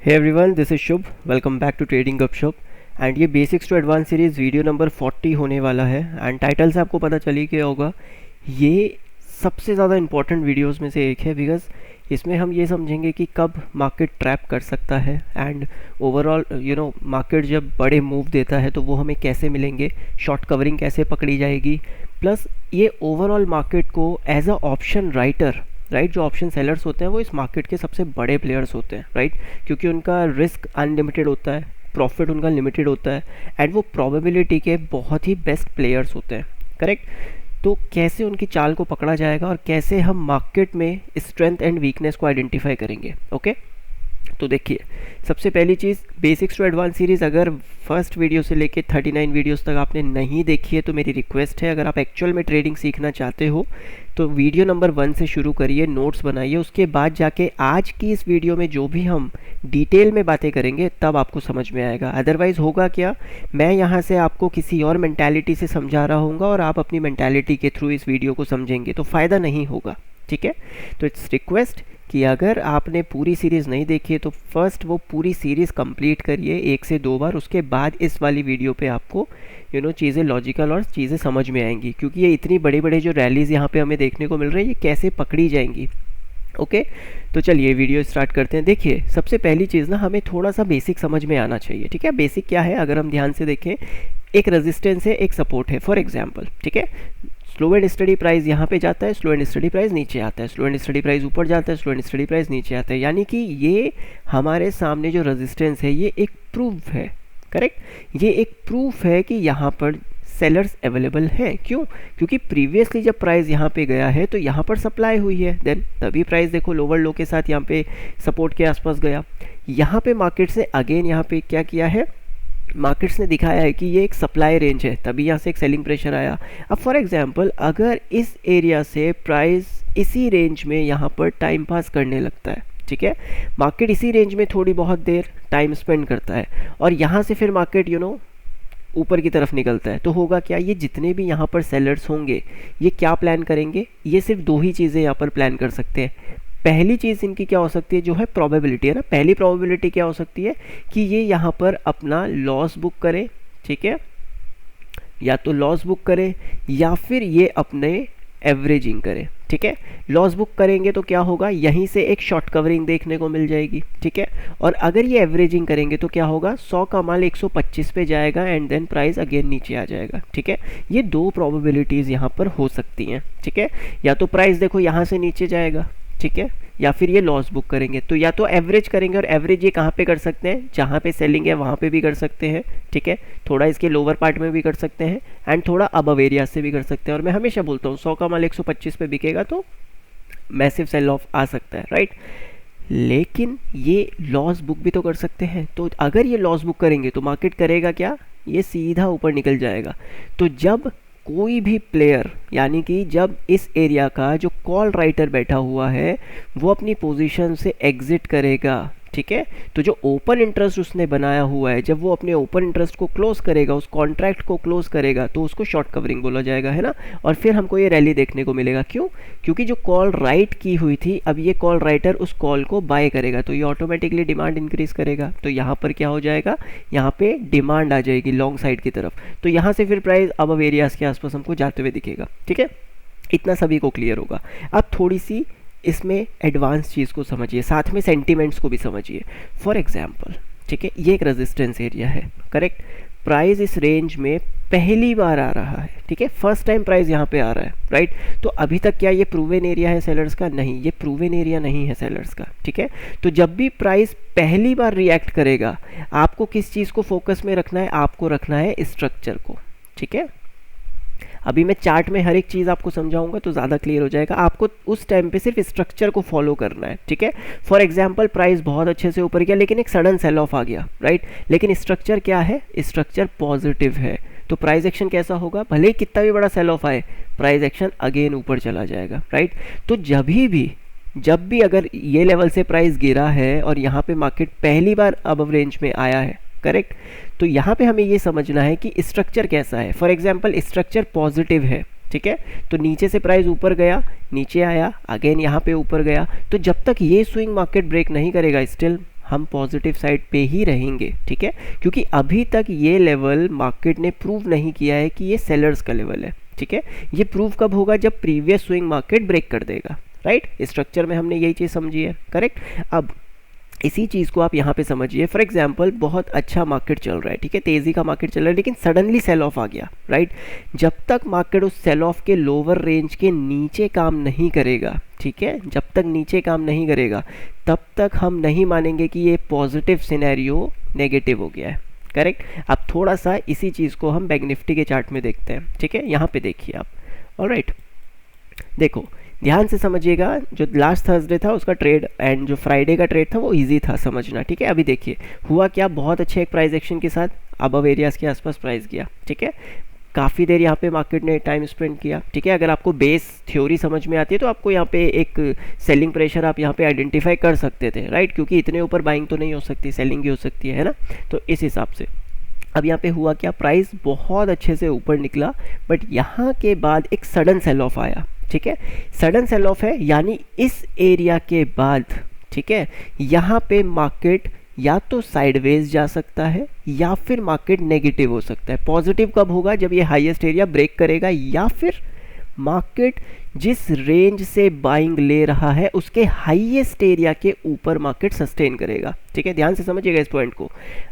Hey everyone, this is Shubh. Welcome back to trading Gupshup. And ये basics to advance series video number 40 होने वाला है. And title से आपको पता चली क्या होगा, ये सबसे ज़्यादा इंपॉर्टेंट वीडियोस में से एक है. बिकॉज इसमें हम ये समझेंगे कि कब मार्केट ट्रैप कर सकता है एंड ओवरऑल मार्केट जब बड़े मूव देता है तो वो हमें कैसे मिलेंगे, शॉर्ट कवरिंग कैसे पकड़ी जाएगी, प्लस ये ओवरऑल मार्केट को as a option writer, right, जो ऑप्शन सेलर्स होते हैं वो इस मार्केट के सबसे बड़े प्लेयर्स होते हैं, राइट, क्योंकि उनका रिस्क अनलिमिटेड होता है, प्रॉफिट उनका लिमिटेड होता है एंड वो प्रोबेबिलिटी के बहुत ही बेस्ट प्लेयर्स होते हैं, करेक्ट. तो कैसे उनकी चाल को पकड़ा जाएगा और कैसे हम मार्केट में स्ट्रेंथ एंड वीकनेस को आइडेंटिफाई करेंगे. ओके तो देखिए, सबसे पहली चीज़, बेसिक्स टू एडवांस सीरीज़ अगर फर्स्ट वीडियो से लेके 39 वीडियोस तक आपने नहीं देखी है तो मेरी रिक्वेस्ट है, अगर आप एक्चुअल में ट्रेडिंग सीखना चाहते हो तो वीडियो नंबर 1 से शुरू करिए, नोट्स बनाइए, उसके बाद जाके आज की इस वीडियो में जो भी हम डिटेल में बातें करेंगे तब आपको समझ में आएगा. अदरवाइज़ होगा क्या, मैं यहाँ से आपको किसी और मेंटालिटी से समझा रहा हूँगा और आप अपनी मेंटालिटी के थ्रू इस वीडियो को समझेंगे तो फ़ायदा नहीं होगा. ठीक है, तो इट्स रिक्वेस्ट कि अगर आपने पूरी सीरीज़ नहीं देखी है तो फर्स्ट वो पूरी सीरीज़ कंप्लीट करिए 1 से 2 बार, उसके बाद इस वाली वीडियो पे आपको चीज़ें लॉजिकल और चीज़ें समझ में आएंगी, क्योंकि ये इतनी बड़ी बड़ी जो रैलीज़ यहाँ पे हमें देखने को मिल रही है ये कैसे पकड़ी जाएंगी. ओके तो चलिए वीडियो स्टार्ट करते हैं. देखिए, सबसे पहली चीज़ ना, हमें थोड़ा सा बेसिक समझ में आना चाहिए. ठीक है, बेसिक क्या है, अगर हम ध्यान से देखें, एक रेजिस्टेंस है, एक सपोर्ट है. फॉर एग्जाम्पल, ठीक है, स्लो एंड स्टडी प्राइस यहाँ पे जाता है, स्लो एंड स्टडी प्राइस नीचे आता है, स्लो एंड स्टडी प्राइस ऊपर जाता है, स्लो एंड स्टडी प्राइस नीचे आता है. यानी कि ये हमारे सामने जो रेजिस्टेंस है ये एक प्रूफ है, करेक्ट, ये एक प्रूफ है कि यहाँ पर सेलर्स अवेलेबल हैं. क्यों? क्योंकि प्रीवियसली जब प्राइस यहाँ पे गया है तो यहाँ पर सप्लाई हुई है, देन तभी प्राइस देखो लोअर लो के साथ यहाँ पे सपोर्ट के आसपास गया. यहाँ पे मार्केट से अगेन यहाँ पे क्या किया है, मार्केट्स ने दिखाया है कि ये एक सप्लाई रेंज है, तभी यहाँ से एक सेलिंग प्रेशर आया. अब फॉर एग्जांपल अगर इस एरिया से प्राइस इसी रेंज में यहाँ पर टाइम पास करने लगता है, ठीक है, मार्केट इसी रेंज में थोड़ी बहुत देर टाइम स्पेंड करता है और यहाँ से फिर मार्केट ऊपर की तरफ निकलता है, तो होगा क्या, ये जितने भी यहाँ पर सेलर्स होंगे ये क्या प्लान करेंगे, ये सिर्फ 2 ही चीज़ें यहाँ पर प्लान कर सकते हैं. पहली चीज़ इनकी क्या हो सकती है, जो है प्रोबेबिलिटी है ना, पहली प्रोबेबिलिटी क्या हो सकती है कि ये यहाँ पर अपना लॉस बुक करे, ठीक है, या तो लॉस बुक करे या फिर ये अपने एवरेजिंग करे. ठीक है, लॉस बुक करेंगे तो क्या होगा, यहीं से एक शॉर्ट कवरिंग देखने को मिल जाएगी. ठीक है, और अगर ये एवरेजिंग करेंगे तो क्या होगा, 100 का माल 125 पे जाएगा एंड देन प्राइस अगेन नीचे आ जाएगा. ठीक है, ये 2 प्रोबेबिलिटीज़ यहाँ पर हो सकती हैं. ठीक है, या तो प्राइस देखो यहाँ से नीचे जाएगा, ठीक है, या फिर ये लॉस बुक करेंगे. तो या तो एवरेज करेंगे, और एवरेज ये कहाँ पे कर सकते हैं, जहाँ पे सेलिंग है वहाँ पे भी कर सकते हैं. ठीक है, थोड़ा इसके लोअर पार्ट में भी कर सकते हैं एंड थोड़ा अबव एरिया से भी कर सकते हैं. और मैं हमेशा बोलता हूँ 100 का माल 125 पे बिकेगा तो मैसिव सेल ऑफ आ सकता है, राइट. लेकिन ये लॉस बुक भी तो कर सकते हैं. तो अगर ये लॉस बुक करेंगे तो मार्केट करेगा क्या, ये सीधा ऊपर निकल जाएगा. तो जब कोई भी प्लेयर, यानी कि जब इस एरिया का जो कॉल राइटर बैठा हुआ है वो अपनी पोजीशन से एग्जिट करेगा, ठीक है, तो जो ओपन इंटरेस्ट उसने बनाया हुआ है, जब वो अपने ओपन इंटरेस्ट को क्लोज करेगा, उस कॉन्ट्रैक्ट को क्लोज करेगा, तो उसको शॉर्ट कवरिंग बोला जाएगा, है ना. और फिर हमको ये रैली देखने को मिलेगा. क्यों? क्योंकि जो कॉल राइट की हुई थी, अब ये कॉल राइटर उस कॉल को बाय करेगा तो ये ऑटोमेटिकली डिमांड इंक्रीज करेगा. तो यहाँ पर क्या हो जाएगा, यहाँ पे डिमांड आ जाएगी लॉन्ग साइड की तरफ. तो यहाँ से फिर प्राइस अब एरियाज के आसपास हमको जाते हुए दिखेगा. ठीक है, इतना सभी को क्लियर होगा. अब थोड़ी सी इसमें एडवांस चीज़ को समझिए, साथ में सेंटीमेंट्स को भी समझिए. फॉर एग्जांपल, ठीक है, ये एक रेजिस्टेंस एरिया है, करेक्ट, प्राइस इस रेंज में पहली बार आ रहा है. ठीक है, फर्स्ट टाइम प्राइस यहाँ पे आ रहा है, राइट. तो अभी तक क्या ये प्रूवन एरिया है सेलर्स का? नहीं, ये प्रूवन एरिया नहीं है सेलर्स का. ठीक है, तो जब भी प्राइस पहली बार रिएक्ट करेगा, आपको किस चीज़ को फोकस में रखना है, आपको रखना है स्ट्रक्चर को. ठीक है, अभी मैं चार्ट में हर एक चीज़ आपको समझाऊंगा तो ज़्यादा क्लियर हो जाएगा. आपको उस टाइम पे सिर्फ स्ट्रक्चर को फॉलो करना है. ठीक है, फॉर एग्जांपल प्राइस बहुत अच्छे से ऊपर गया लेकिन एक सडन सेल ऑफ आ गया, राइट, लेकिन स्ट्रक्चर क्या है, स्ट्रक्चर पॉजिटिव है, तो प्राइस एक्शन कैसा होगा, भले ही कितना भी बड़ा सेल ऑफ आए, प्राइस एक्शन अगेन ऊपर चला जाएगा, राइट. तो जब भी अगर ये लेवल से प्राइस गिरा है और यहाँ पे मार्केट पहली बार अबव रेंज में आया है, करेक्ट, तो यहाँ पे हमें ये समझना है कि स्ट्रक्चर कैसा है. फॉर एग्जांपल स्ट्रक्चर पॉजिटिव है, ठीक है, तो नीचे से प्राइस ऊपर गया, नीचे आया, अगेन यहाँ पे ऊपर गया, तो जब तक ये स्विंग मार्केट ब्रेक नहीं करेगा स्टिल हम पॉजिटिव साइड पे ही रहेंगे, ठीक है, क्योंकि अभी तक ये लेवल मार्केट ने प्रूव नहीं किया है कि ये सेलर्स का लेवल है, ठीक है। ये प्रूव कब होगा, जब प्रीवियस स्विंग मार्केट ब्रेक कर देगा, राइट। स्ट्रक्चर में हमने यही चीज़ समझी है, करेक्ट। अब इसी चीज़ को आप यहाँ पे समझिए। फॉर एग्जांपल बहुत अच्छा मार्केट चल रहा है, ठीक है, तेज़ी का मार्केट चल रहा है, लेकिन सडनली सेल ऑफ आ गया, राइट। जब तक मार्केट उस सेल ऑफ के लोअर रेंज के नीचे काम नहीं करेगा, ठीक है, जब तक नीचे काम नहीं करेगा तब तक हम नहीं मानेंगे कि ये पॉजिटिव सिनेरियो नेगेटिव हो गया है, करेक्ट। अब थोड़ा सा इसी चीज़ को हम बैंक निफ्टी के चार्ट में देखते हैं, ठीक है। यहाँ पे देखिए आप, ऑलराइट, देखो ध्यान से समझिएगा। जो लास्ट थर्सडे था उसका ट्रेड एंड जो फ्राइडे का ट्रेड था वो इजी था समझना, ठीक है। अभी देखिए हुआ क्या, बहुत अच्छे एक प्राइस एक्शन के साथ अबव एरियाज़ के आसपास प्राइस गया, ठीक है। काफ़ी देर यहाँ पे मार्केट ने टाइम स्पेंड किया, ठीक है। अगर आपको बेस थ्योरी समझ में आती है तो आपको यहाँ पे एक सेलिंग प्रेशर आप यहाँ पे आइडेंटिफाई कर सकते थे, राइट, क्योंकि इतने ऊपर बाइंग तो नहीं हो सकती, सेलिंग ही हो सकती है ना। तो इस हिसाब से अब यहाँ पे हुआ क्या, प्राइस बहुत अच्छे से ऊपर निकला, बट यहाँ के बाद एक सडन सेल ऑफ आया, ठीक है। सडन सेल ऑफ है यानी इस एरिया के बाद, ठीक है, यहाँ पे मार्केट या तो साइडवेज जा सकता है या फिर मार्केट नेगेटिव हो सकता है। पॉजिटिव कब होगा, जब ये हाईएस्ट एरिया ब्रेक करेगा या फिर मार्केट जिस रेंज से बाइंग ले रहा है उसके हाईएस्ट एरिया के ऊपर मार्केट सस्टेन करेगा, ठीक है। ध्यान से समझिएगा इस पॉइंट को।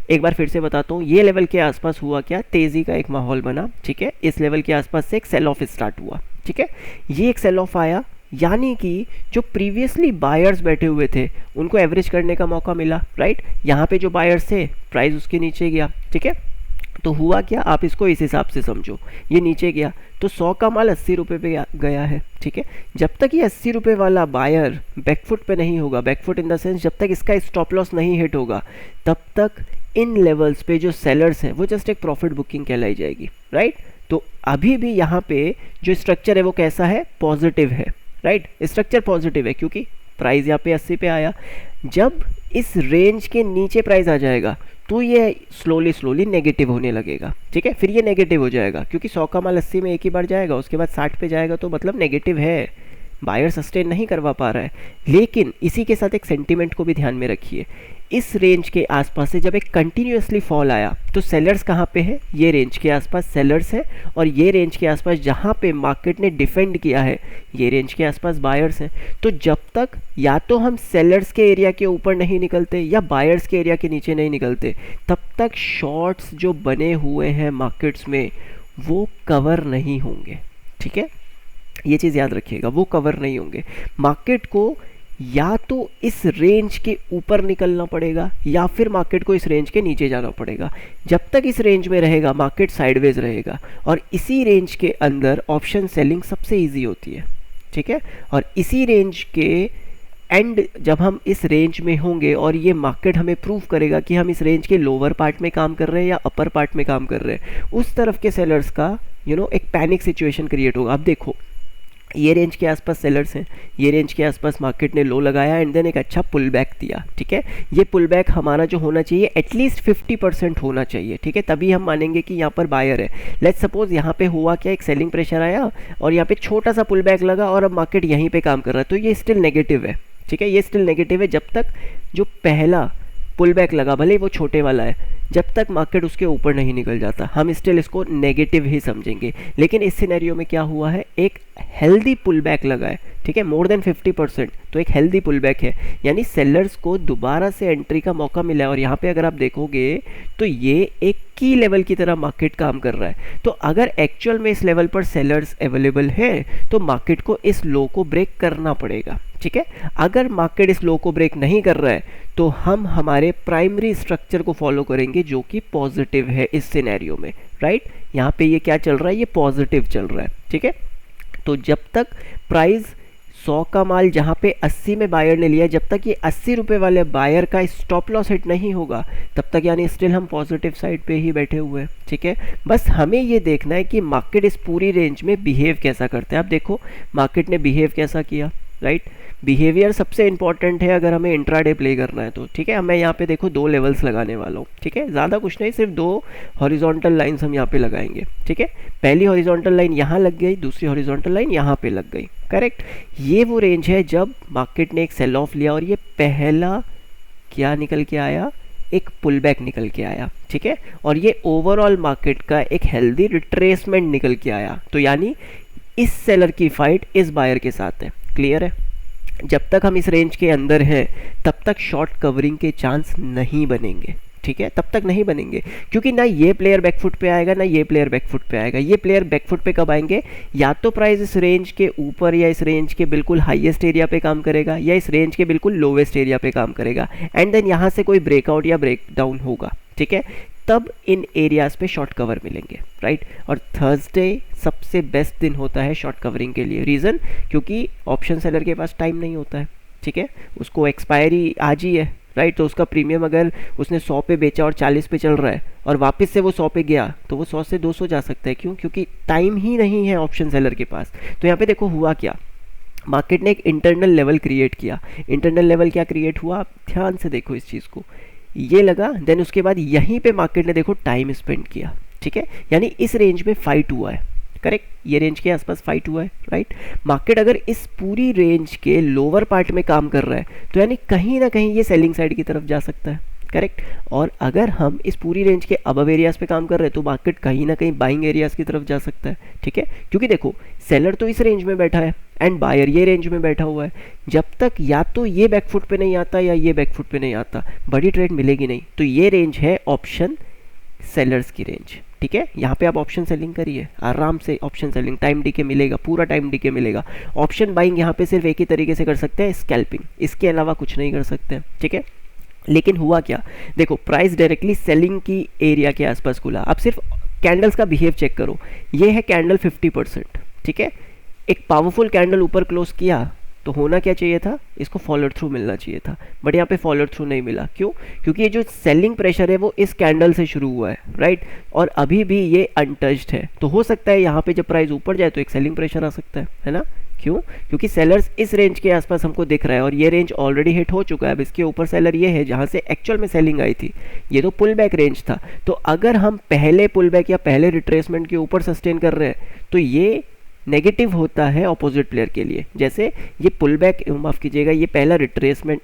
एक बार फिर से बताता हूँ, ये लेवल के आसपास हुआ क्या, तेजी का एक माहौल बना, ठीक है। इस लेवल के आसपास से एक सेल ऑफ स्टार्ट हुआ, ठीक है। ये एक सेल ऑफ आया यानी कि जो प्रीवियसली बायर्स बैठे हुए थे उनको एवरेज करने का मौका मिला, राइट। यहाँ पे जो बायर्स थे प्राइस उसके नीचे गया, ठीक है। तो हुआ क्या, आप इसको इस हिसाब से समझो, ये नीचे गया तो 100 का माल 80 रुपये पे गया है, ठीक है। जब तक ये 80 रुपये वाला बायर बैकफुट पे नहीं होगा, बैकफुट इन द सेंस जब तक इसका स्टॉप लॉस नहीं हिट होगा, तब तक इन लेवल्स पे जो सेलर्स हैं वो जस्ट एक प्रॉफिट बुकिंग कहलाई जाएगी, राइट। तो अभी भी यहाँ पे जो स्ट्रक्चर है वो कैसा है, पॉजिटिव है, राइट। स्ट्रक्चर पॉजिटिव है क्योंकि प्राइस यहाँ पे 80 पे आया। जब इस रेंज के नीचे प्राइस आ जाएगा तो ये स्लोली स्लोली नेगेटिव होने लगेगा, ठीक है। फिर ये नेगेटिव हो जाएगा क्योंकि 100 का माल 80 में एक ही बार जाएगा, उसके बाद 60 पे जाएगा, तो मतलब नेगेटिव है, बायर सस्टेन नहीं करवा पा रहा है। लेकिन इसी के साथ एक सेंटीमेंट को भी ध्यान में रखिए, इस रेंज के आसपास से जब एक कंटिन्यूसली फॉल आया तो सेलर्स कहाँ पे है, ये रेंज के आसपास सेलर्स है, और ये रेंज के आसपास जहाँ पे मार्केट ने डिफेंड किया है ये रेंज के आसपास बायर्स हैं। तो जब तक या तो हम सेलर्स के एरिया के ऊपर नहीं निकलते या बायर्स के एरिया के नीचे नहीं निकलते, तब तक शॉर्ट्स जो बने हुए हैं मार्केट्स में वो कवर नहीं होंगे, ठीक है। ये चीज़ याद रखिएगा, वो कवर नहीं होंगे। मार्केट को या तो इस रेंज के ऊपर निकलना पड़ेगा या फिर मार्केट को इस रेंज के नीचे जाना पड़ेगा। जब तक इस रेंज में रहेगा मार्केट साइडवेज रहेगा, और इसी रेंज के अंदर ऑप्शन सेलिंग सबसे इजी होती है, ठीक है। और इसी रेंज के एंड जब हम इस रेंज में होंगे और ये मार्केट हमें प्रूव करेगा कि हम इस रेंज के लोअर पार्ट में काम कर रहे हैं या अपर पार्ट में काम कर रहे हैं, उस तरफ के सेलर्स का एक पैनिक सिचुएशन क्रिएट होगा। अब देखो ये रेंज के आसपास सेलर्स हैं, ये रेंज के आसपास मार्केट ने लो लगाया एंड देन एक अच्छा पुल बैक दिया, ठीक है। ये पुल बैक हमारा जो होना चाहिए एटलीस्ट 50% होना चाहिए, ठीक है, तभी हम मानेंगे कि यहाँ पर बायर है। लेट्स सपोज यहाँ पे हुआ क्या, एक सेलिंग प्रेशर आया और यहाँ पे छोटा सा पुल बैक लगा और अब मार्केट यहीं पे काम कर रहा है, तो ये स्टिल नेगेटिव है, ठीक है। ये स्टिल नेगेटिव है जब तक जो पहला पुल बैक लगा, भले ही वो छोटे वाला है, जब तक मार्केट उसके ऊपर नहीं निकल जाता हम स्टिल इसको नेगेटिव ही समझेंगे। लेकिन इस सिनेरियो में क्या हुआ है, एक हेल्दी पुल बैक लगा है, ठीक है, मोर देन 50%, तो एक हेल्दी पुल बैक है, यानी सेलर्स को दोबारा से एंट्री का मौका मिला है। और यहाँ पे अगर आप देखोगे तो ये एक की लेवल की तरह मार्केट काम कर रहा है। तो अगर एक्चुअल में इस लेवल पर सेलर्स अवेलेबल है तो मार्केट को इस लो को ब्रेक करना पड़ेगा, ठीक है। अगर मार्केट इस लो को ब्रेक नहीं कर रहा है तो हम हमारे प्राइमरी स्ट्रक्चर को फॉलो करेंगे जो कि पॉजिटिव है इस सिनेरियो में, राइट। यहाँ पे ये क्या चल रहा है, ये पॉजिटिव चल रहा है, ठीक है। तो जब तक प्राइस 100 का माल जहाँ पे 80 में बायर ने लिया, जब तक ये 80 रुपये वाले बायर का स्टॉप लॉस हिट नहीं होगा तब तक यानी स्टिल हम पॉजिटिव साइड पे ही बैठे हुए हैं, ठीक है। बस हमें ये देखना है कि मार्केट इस पूरी रेंज में बिहेव कैसा करता है। आप देखो मार्केट ने बिहेव कैसा किया, राइट। बिहेवियर सबसे इंपॉर्टेंट है अगर हमें इंट्राडे प्ले करना है तो, ठीक है। मैं यहाँ पे देखो 2 लेवल्स लगाने वाला हूँ, ठीक है, ज़्यादा कुछ नहीं, सिर्फ 2 हॉरिजॉन्टल लाइंस हम यहाँ पे लगाएंगे, ठीक है। पहली हॉरिजॉन्टल लाइन यहाँ लग गई, दूसरी हॉरिजॉन्टल लाइन यहाँ पे लग गई, करेक्ट। ये वो रेंज है जब मार्केट ने एक सेल ऑफ लिया और ये पहला क्या निकल के आया, एक पुल बैक निकल के आया, ठीक है। और ये ओवरऑल मार्केट का एक हेल्दी रिट्रेसमेंट निकल के आया। तो यानी इस सेलर की फाइट इस बायर के साथ है, क्लियर है। जब तक हम इस रेंज के अंदर हैं तब तक शॉर्ट कवरिंग के चांस नहीं बनेंगे, ठीक है, तब तक नहीं बनेंगे, क्योंकि ना ये प्लेयर बैकफुट पे आएगा ना ये प्लेयर बैकफुट पे आएगा। ये प्लेयर बैकफुट पे कब आएंगे, या तो प्राइस इस रेंज के ऊपर या इस रेंज के बिल्कुल हाईएस्ट एरिया पे काम करेगा, या इस रेंज के बिल्कुल लोवेस्ट एरिया पे काम करेगा, एंड देन यहाँ से कोई ब्रेकआउट या ब्रेकडाउन होगा, ठीक है, तब इन एरियाज पे शॉर्ट कवर मिलेंगे, राइट। और थर्सडे सबसे बेस्ट दिन होता है शॉर्ट कवरिंग के लिए। रीज़न, क्योंकि ऑप्शन सेलर के पास टाइम नहीं होता है, ठीक है, उसको एक्सपायरी आज ही है, राइट। तो उसका प्रीमियम अगर उसने 100 पे बेचा और 40 पे चल रहा है और वापस से वो 100 पे गया तो वो 100 से 200 जा सकता है। क्यों, क्योंकि टाइम ही नहीं है ऑप्शन सेलर के पास। तो यहाँ पे देखो हुआ क्या, मार्केट ने एक इंटरनल लेवल क्रिएट किया। इंटरनल लेवल क्या क्रिएट हुआ, आप ध्यान से देखो इस चीज़ को, ये लगा, देन उसके बाद यहीं पे मार्केट ने देखो टाइम स्पेंड किया, ठीक है, यानी इस रेंज में फाइट हुआ है, करेक्ट, ये रेंज के आसपास फाइट हुआ है, राइट। मार्केट अगर इस पूरी रेंज के लोअर पार्ट में काम कर रहा है तो यानी कहीं ना कहीं ये सेलिंग साइड की तरफ जा सकता है, करेक्ट। और अगर हम इस पूरी रेंज के अबव एरियाज पे काम कर रहे हैं तो मार्केट कहीं ना कहीं बाइंग एरियाज की तरफ जा सकता है, ठीक है, क्योंकि देखो सेलर तो इस रेंज में बैठा है एंड बायर ये रेंज में बैठा हुआ है। जब तक या तो ये बैकफुट पे नहीं आता या ये बैकफुट पे नहीं आता, बड़ी ट्रेड मिलेगी नहीं। तो ये रेंज है ऑप्शन सेलर्स की रेंज, ठीक है। यहाँ पे आप ऑप्शन सेलिंग करिए आराम से, ऑप्शन सेलिंग, टाइम डीके मिलेगा, पूरा टाइम डीके मिलेगा। ऑप्शन बाइंग यहाँ पे सिर्फ एक ही तरीके से कर सकते हैं, स्कैल्पिंग, इसके अलावा कुछ नहीं कर सकते हैं, ठीक है। लेकिन हुआ क्या, देखो प्राइस डायरेक्टली सेलिंग की एरिया के आसपास खुला। अब सिर्फ कैंडल्स का बिहेव चेक करो, ये है कैंडल 50%, ठीक है। एक पावरफुल कैंडल ऊपर क्लोज किया तो होना क्या चाहिए था, इसको फॉलो थ्रू मिलना चाहिए था, बट यहाँ पे फॉलो थ्रू नहीं मिला। क्यों, क्योंकि ये जो सेलिंग प्रेशर है वो इस कैंडल से शुरू हुआ है, राइट, और अभी भी ये अनटच्ड है। तो हो सकता है यहाँ पे जब प्राइस ऊपर जाए तो एक सेलिंग प्रेशर आ सकता है ना। क्यों, क्योंकि सेलर्स इस रेंज के आसपास हमको दिख रहा है और ये रेंज ऑलरेडी हिट हो चुका है। अब इसके ऊपर सेलर ये है जहाँ से एक्चुअल में सेलिंग आई थी, ये तो पुल बैक रेंज था। तो अगर हम पहले पुल बैक या पहले रिट्रेसमेंट के ऊपर सस्टेन कर रहे हैं तो ये नेगेटिव होता है ऑपोजिट प्लेयर के लिए। जैसे ये पुल बैक, माफ़ कीजिएगा, ये पहला रिट्रेसमेंट,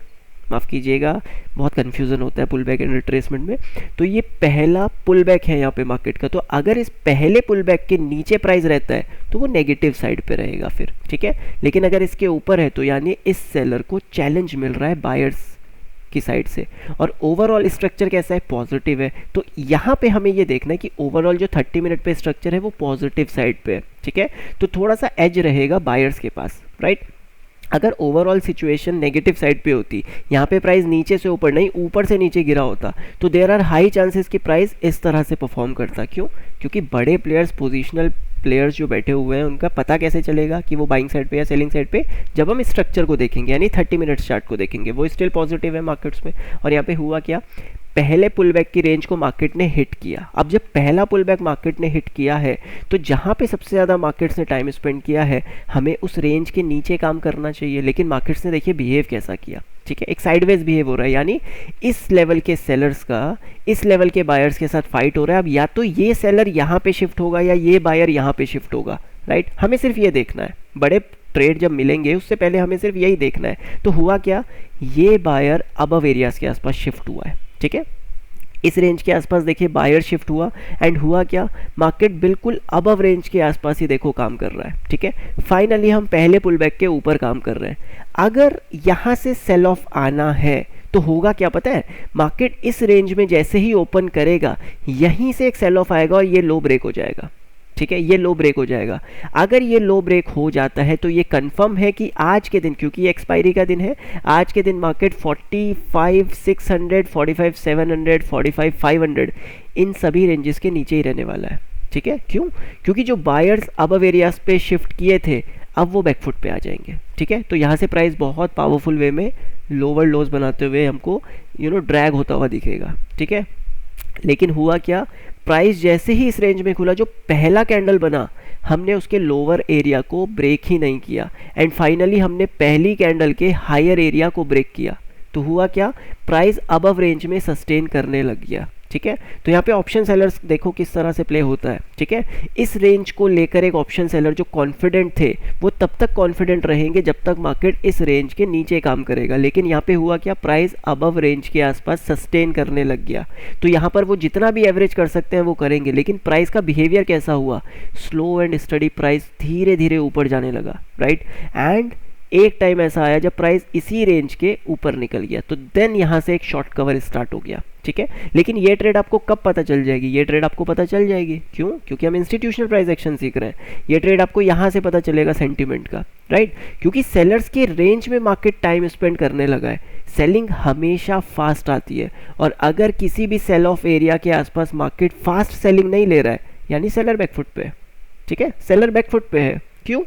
माफ़ कीजिएगा बहुत कन्फ्यूज़न होता है पुल बैक एंड रिट्रेसमेंट में। तो ये पहला पुल बैक है यहाँ पे मार्केट का। तो अगर इस पहले पुल बैक के नीचे प्राइस रहता है तो वो नेगेटिव साइड पे रहेगा फिर, ठीक है। लेकिन अगर इसके ऊपर है तो यानी इस सेलर को चैलेंज मिल रहा है बायर्स की साइड से, और ओवरऑल स्ट्रक्चर कैसा है, पॉजिटिव है। तो यहाँ पे हमें ये देखना है कि ओवरऑल जो 30 मिनट पे स्ट्रक्चर है वो पॉजिटिव साइड पे है, ठीक है। तो थोड़ा सा एज रहेगा बायर्स के पास, राइट। अगर ओवरऑल सिचुएशन नेगेटिव साइड पे होती, यहाँ पे प्राइस नीचे से ऊपर नहीं ऊपर से नीचे गिरा होता, तो देयर आर हाई चांसेस कि प्राइस इस तरह से परफॉर्म करता। क्यों, क्योंकि बड़े प्लेयर्स, पोजिशनल प्लेयर्स जो बैठे हुए हैं, उनका पता कैसे चलेगा कि वो बाइंग साइड पे या सेलिंग साइड पे, जब हम स्ट्रक्चर को देखेंगे, यानी 30 मिनट चार्ट को देखेंगे, वो स्टिल पॉजिटिव है मार्केट्स में। और यहाँ पे हुआ क्या, पहले पुल बैक की रेंज को मार्केट ने हिट किया। अब जब पहला पुल बैक मार्केट ने हिट किया है तो जहाँ पे सबसे ज़्यादा मार्केट्स ने टाइम स्पेंड किया है, हमें उस रेंज के नीचे काम करना चाहिए। लेकिन मार्केट्स ने देखिए बिहेव कैसा किया, ठीक है, एक साइडवेज बिहेव हो रहा है, यानी इस लेवल के सेलर्स का इस लेवल के बायर्स के साथ फाइट हो रहा है। अब या तो ये सेलर यहाँ पे शिफ्ट होगा या ये बायर यहाँ पे शिफ्ट होगा, राइट। हमें सिर्फ ये देखना है, बड़े ट्रेड जब मिलेंगे उससे पहले हमें सिर्फ यही देखना है। तो हुआ क्या, ये बायर अबव एरियाज के आसपास शिफ्ट हुआ है, ठीक है, इस रेंज के आसपास देखिए बायर शिफ्ट हुआ, एंड हुआ क्या, मार्केट बिल्कुल अबव रेंज के आसपास ही देखो काम कर रहा है, ठीक है। फाइनली हम पहले पुल बैक के ऊपर काम कर रहे हैं। अगर यहाँ से सेल ऑफ आना है तो होगा क्या पता है, मार्केट इस रेंज में जैसे ही ओपन करेगा यहीं से एक सेल ऑफ आएगा और ये लो ब्रेक हो जाएगा, ठीक है, ये लो ब्रेक हो जाएगा। अगर ये लो ब्रेक हो जाता है तो ये कंफर्म है कि आज के दिन, क्योंकि ये एक्सपायरी का दिन है, आज के दिन मार्केट 45,600, 45,700, 45,500 इन सभी रेंजेस के नीचे ही रहने वाला है, ठीक है। क्यों, क्योंकि जो बायर्स अबव एरियाज पे शिफ्ट किए थे अब वो बैकफुट पे आ जाएंगे, ठीक है। तो यहाँ से प्राइस बहुत पावरफुल वे में लोअर लोज बनाते हुए हमको ड्रैग होता हुआ दिखेगा, ठीक है। लेकिन हुआ क्या, प्राइस जैसे ही इस रेंज में खुला, जो पहला कैंडल बना, हमने उसके लोअर एरिया को ब्रेक ही नहीं किया, एंड फाइनली हमने पहली कैंडल के हायर एरिया को ब्रेक किया। तो हुआ क्या, प्राइस अबव रेंज में सस्टेन करने लग गया, ठीक है। तो यहाँ पे ऑप्शन सेलर्स देखो किस तरह से प्ले होता है, ठीक है। इस रेंज को लेकर एक ऑप्शन सेलर जो कॉन्फिडेंट थे वो तब तक कॉन्फिडेंट रहेंगे जब तक मार्केट इस रेंज के नीचे काम करेगा, लेकिन यहाँ पे हुआ क्या, प्राइस अबव रेंज के आसपास सस्टेन करने लग गया। तो यहाँ पर वो जितना भी एवरेज कर सकते हैं वो करेंगे, लेकिन प्राइस का बिहेवियर कैसा हुआ, स्लो एंड स्टडी प्राइस धीरे धीरे ऊपर जाने लगा, राइट। एंड एक टाइम ऐसा आया जब प्राइस इसी रेंज के ऊपर निकल गया, तो देन यहाँ से एक शॉर्ट कवर स्टार्ट हो गया, ठीक है। लेकिन ये ट्रेड आपको कब पता चल जाएगी, ये ट्रेड आपको पता चल जाएगी, क्यों, क्योंकि हम इंस्टीट्यूशनल प्राइस एक्शन सीख रहे हैं। ये ट्रेड आपको यहाँ से पता चलेगा सेंटीमेंट का, राइट, क्योंकि सेलर्स के रेंज में मार्केट टाइम स्पेंड करने लगा है। सेलिंग हमेशा फास्ट आती है, और अगर किसी भी सेल ऑफ एरिया के आसपास मार्केट फास्ट सेलिंग नहीं ले रहा है, यानी सेलर बैकफुट पे है, ठीक है, सेलर बैकफुट पे है। क्यों,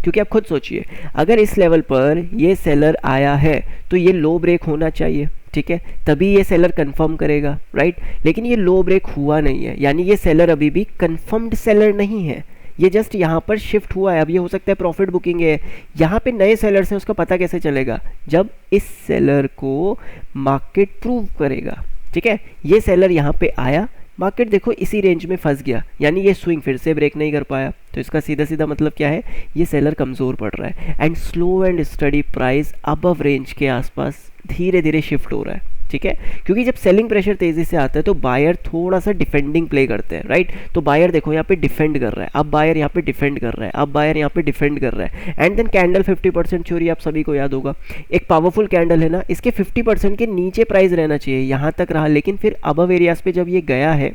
क्योंकि आप खुद सोचिए, अगर इस लेवल पर ये सेलर आया है तो ये लो ब्रेक होना चाहिए, ठीक है, तभी ये सेलर कंफर्म करेगा, राइट। लेकिन ये लो ब्रेक हुआ नहीं है, यानी ये सेलर अभी भी कंफर्म्ड सेलर नहीं है, ये जस्ट यहाँ पर शिफ्ट हुआ है। अब ये हो सकता है प्रॉफिट बुकिंग है, यहाँ पे नए सेलर्स हैं, उसका पता कैसे चलेगा, जब इस सेलर को मार्केट प्रूव करेगा, ठीक है। ये सेलर यहाँ पे आया, मार्केट देखो इसी रेंज में फंस गया, यानी ये स्विंग फिर से ब्रेक नहीं कर पाया, तो इसका सीधा सीधा मतलब क्या है, ये सेलर कमज़ोर पड़ रहा है। And slow and study price above range के आसपास धीरे धीरे शिफ्ट हो रहा है, ठीक है, क्योंकि जब सेलिंग प्रेशर तेजी से आता है तो बायर थोड़ा सा डिफेंडिंग प्ले करते हैं, राइट। तो बायर देखो यहाँ पे डिफेंड कर रहा है, अब बायर यहाँ पे डिफेंड कर रहा है, अब बायर यहाँ पे डिफेंड कर रहा है। एंड देन कैंडल 50% थ्योरी आप सभी को याद होगा, एक पावरफुल कैंडल है ना, इसके 50% के नीचे प्राइस रहना चाहिए, यहाँ तक रहा, लेकिन फिर अबव एरियाज पे जब ये गया है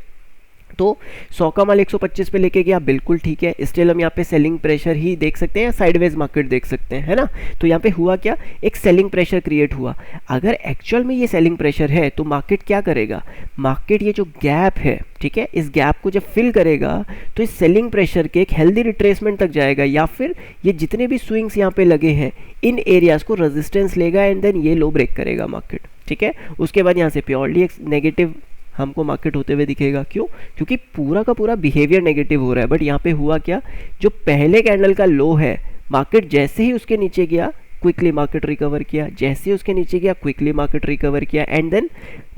तो 100 का माल 125 पे लेके गया, बिल्कुल ठीक है। स्टिल हम यहाँ पे सेलिंग प्रेशर ही देख सकते हैं, साइडवेज मार्केट देख सकते हैं, है ना। तो यहाँ पे हुआ क्या, एक सेलिंग प्रेशर क्रिएट हुआ। अगर एक्चुअल में ये सेलिंग प्रेशर है तो मार्केट क्या करेगा, मार्केट ये जो गैप है, ठीक है, इस गैप को जब फिल करेगा तो इस सेलिंग प्रेशर के एक हेल्दी रिट्रेसमेंट तक जाएगा, या फिर ये जितने भी स्विंग्स यहाँ पे लगे हैं इन एरियाज को रेजिस्टेंस लेगा एंड देन ये लो ब्रेक करेगा मार्केट, ठीक है। उसके बाद यहाँ से प्योरली एक नेगेटिव हमको मार्केट होते हुए दिखेगा, क्यों, क्योंकि पूरा का पूरा बिहेवियर नेगेटिव हो रहा है। बट यहाँ पे हुआ क्या, जो पहले कैंडल का लो है, मार्केट जैसे ही उसके नीचे गया क्विकली मार्केट रिकवर किया, जैसे उसके नीचे गया क्विकली मार्केट रिकवर किया, एंड देन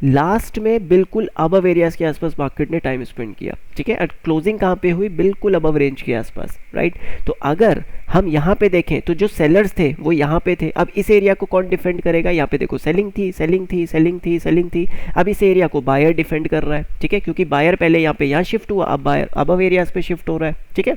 लास्ट में बिल्कुल अबव एरियाज के आसपास मार्केट ने टाइम स्पेंड किया, ठीक है। और क्लोजिंग कहाँ पे हुई, बिल्कुल अबव रेंज के आसपास, राइट। तो अगर हम यहाँ पे देखें तो जो सेलर्स थे वो यहाँ पे थे, अब इस एरिया को कौन डिफेंड करेगा, यहाँ पे देखो सेलिंग थी, सेलिंग थी, सेलिंग थी, सेलिंग थी, अब इस एरिया को बायर डिफेंड कर रहा है, ठीक है, क्योंकि बायर पहले यहाँ पे यहाँ शिफ्ट हुआ, अब बायर अबव एरियाज पे शिफ्ट हो रहा है, ठीक है।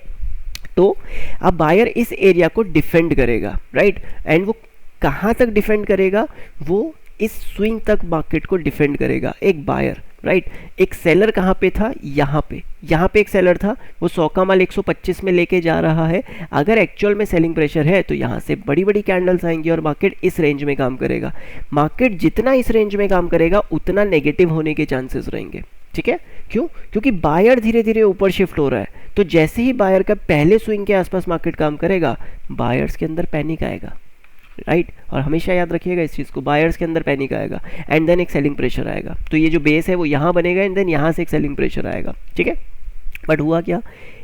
तो अब बायर इस एरिया को डिफेंड करेगा, राइट। एंड वो कहाँ तक डिफेंड करेगा, वो इस स्विंग तक मार्केट को डिफेंड करेगा एक बायर, राइट। एक सेलर कहाँ पे था, यहाँ पे एक सेलर था, वो 100 का माल 125 में लेके जा रहा है। अगर एक्चुअल में सेलिंग प्रेशर है तो यहाँ से बड़ी बड़ी कैंडल्स आएंगी और मार्केट इस रेंज में काम करेगा। मार्केट जितना इस रेंज में काम करेगा उतना नेगेटिव होने के चांसेस रहेंगे, ठीक है। क्यों, क्योंकि बायर धीरे धीरे ऊपर शिफ्ट हो रहा है, तो जैसे ही बायर का पहले स्विंग के आसपास मार्केट काम करेगा, बायर्स के अंदर पैनिक आएगा, राइट। और हमेशा याद रखिएगा इस चीज़ को, बायर्स के अंदर पैनिक आएगा एंड देन एक सेलिंग प्रेशर आएगा। तो ये जो बेस है वो यहाँ बनेगा एंड देन यहाँ से एक सेलिंग प्रेशर आएगा, ठीक है। बट हुआ क्या,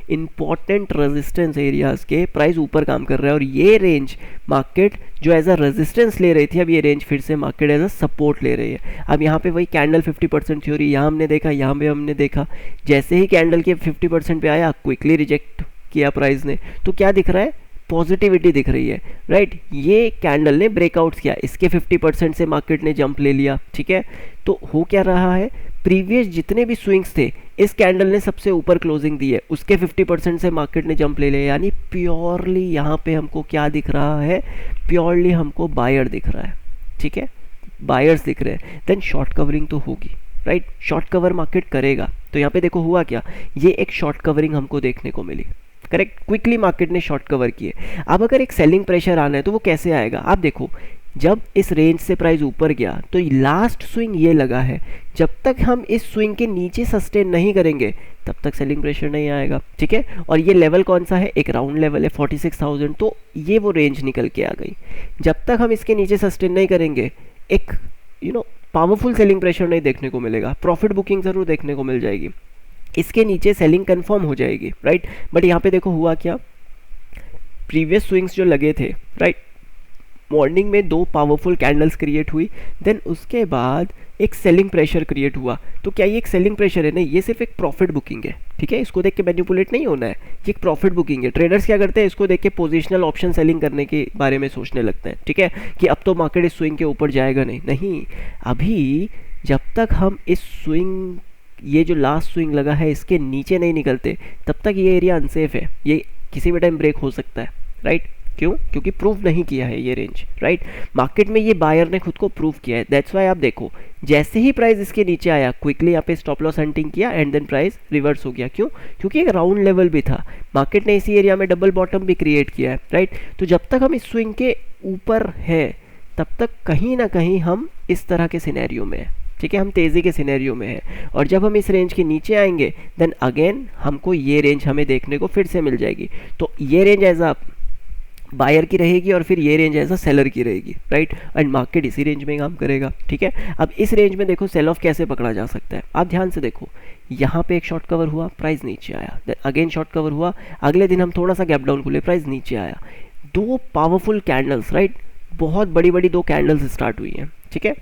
इंपॉर्टेंट रेजिस्टेंस एरियाज के प्राइस ऊपर काम कर रहा है, और ये रेंज मार्केट जो एज अ रेजिस्टेंस ले रही थी, अब ये रेंज फिर से मार्केट एज अ सपोर्ट ले रही है। अब यहाँ पे वही कैंडल 50% थ्योरी यहाँ हमने देखा, यहाँ पे हमने देखा, जैसे ही कैंडल के 50% पे आया क्विकली रिजेक्ट किया प्राइस ने, तो क्या दिख रहा है, पॉजिटिविटी दिख रही है, राइट। ये कैंडल ने ब्रेकआउट किया, इसके 50% से मार्केट ने जंप ले लिया, ठीक है। तो हो क्या रहा है, प्रीवियस जितने भी स्विंग्स थे इस कैंडल ने सबसे ऊपर क्लोजिंग दी है, उसके 50% से मार्केट ने जंप ले लिया, यानी प्योरली यहाँ पे हमको क्या दिख रहा है, प्योरली हमको बायर दिख रहा है, ठीक है, बायर्स दिख रहे हैं। देन शॉर्ट कवरिंग तो होगी, राइट, शॉर्ट कवर मार्केट करेगा। तो यहाँ पे देखो हुआ क्या, ये एक शॉर्ट कवरिंग हमको देखने को मिली, करेक्ट, क्विकली मार्केट ने शॉर्ट कवर किए। अब अगर एक सेलिंग प्रेशर आना है तो वो कैसे आएगा, आप देखो, जब इस रेंज से प्राइस ऊपर गया तो लास्ट स्विंग ये लगा है, जब तक हम इस स्विंग के नीचे सस्टेन नहीं करेंगे तब तक सेलिंग प्रेशर नहीं आएगा, ठीक है। और ये लेवल कौन सा है, एक राउंड लेवल है 46,000, तो ये वो रेंज निकल के आ गई। जब तक हम इसके नीचे सस्टेन नहीं करेंगे एक पावरफुल सेलिंग प्रेशर नहीं देखने को मिलेगा, प्रॉफिट बुकिंग जरूर देखने को मिल जाएगी, इसके नीचे सेलिंग कंफर्म हो जाएगी, राइट। बट यहाँ पे देखो हुआ क्या, प्रीवियस स्विंग्स जो लगे थे, राइट, मॉर्निंग में दो पावरफुल कैंडल्स क्रिएट हुई, देन उसके बाद एक सेलिंग प्रेशर क्रिएट हुआ। तो क्या ये एक सेलिंग प्रेशर है? नहीं, ये सिर्फ एक प्रॉफिट बुकिंग है, ठीक है। इसको देख के मैनिपुलेट नहीं होना है, ये एक प्रॉफिट बुकिंग है। ट्रेडर्स क्या करते हैं, इसको देख के पोजिशनल ऑप्शन सेलिंग करने के बारे में सोचने लगते हैं, ठीक है, कि अब तो मार्केट इस स्विंग के ऊपर जाएगा नहीं, अभी जब तक हम इस स्विंग, ये जो लास्ट स्विंग लगा है इसके नीचे नहीं निकलते, तब तक ये एरिया अनसेफ है, ये किसी भी टाइम ब्रेक हो सकता है, राइट। क्यों? क्योंकि प्रूव नहीं किया है ये रेंज, राइट। मार्केट में ये बायर ने खुद को प्रूव किया है, दैट्स वाई आप देखो जैसे ही प्राइस इसके नीचे आया क्विकली यहाँ पे स्टॉप लॉस हंटिंग किया एंड देन प्राइस रिवर्स हो गया। क्यों? क्योंकि एक राउंड लेवल भी था, मार्केट ने इसी एरिया में डबल बॉटम भी क्रिएट किया है, राइट। तो जब तक हम इस स्विंग के ऊपर है तब तक कहीं ना कहीं हम इस तरह के सिनेरियो में है, ठीक है, हम तेज़ी के सिनेरियो में है। और जब हम इस रेंज के नीचे आएंगे देन अगेन हमको ये रेंज हमें देखने को फिर से मिल जाएगी। तो ये रेंज एज अ बायर की रहेगी और फिर ये रेंज एज अ सेलर की रहेगी, राइट। एंड मार्केट इसी रेंज में काम करेगा, ठीक है। अब इस रेंज में देखो सेल ऑफ कैसे पकड़ा जा सकता है, आप ध्यान से देखो, यहाँ पे एक शॉर्ट कवर हुआ, प्राइस नीचे आया, देन अगेन शॉर्ट कवर हुआ, अगले दिन हम थोड़ा सा गैप डाउन खुले, प्राइस नीचे आया। दो पावरफुल कैंडल्स, राइट, बहुत बड़ी बड़ी दो कैंडल्स स्टार्ट हुई हैं, ठीक है।